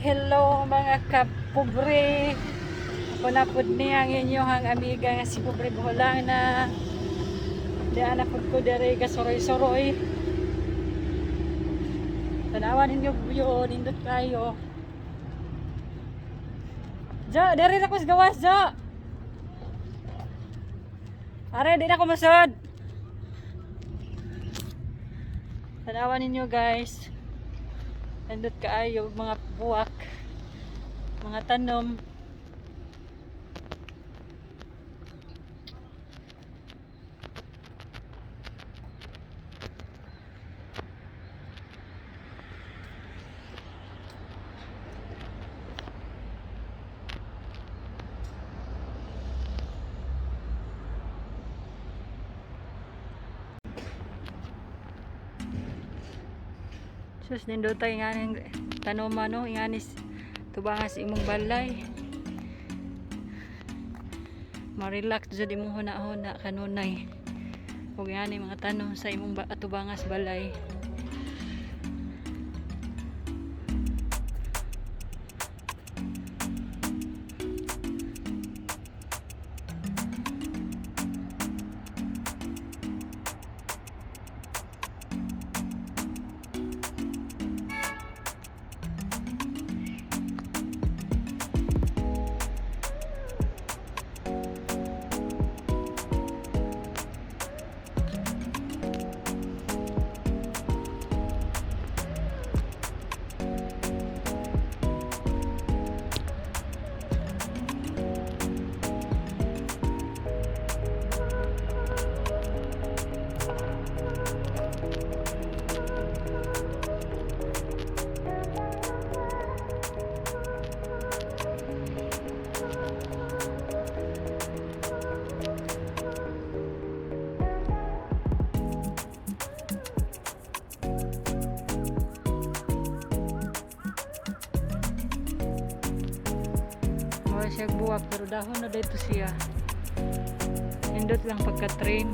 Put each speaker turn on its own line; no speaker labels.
hello mga kapobre. Ako na po niya ang inyong amiga nga si Pobre Boholana. Diyan na po ko dere kasoroy-soroy. Tanawan ninyo yun, nindot kayo. Jo, dere na ko sa gawas, Jo. Are, di na ko masod. Tanawan ninyo guys. Nindot kaayo mga buwak, mga tanum. Sus, nindot tayo nga ng tanuma, no? Inganis tubangas imong balay. Marelax dyan imong huna-huna kanunay. Huwag nga mga tanong sa imong tubangas balay. Siya buwak pero dahon na dito siya. Nindot lang pagka-train.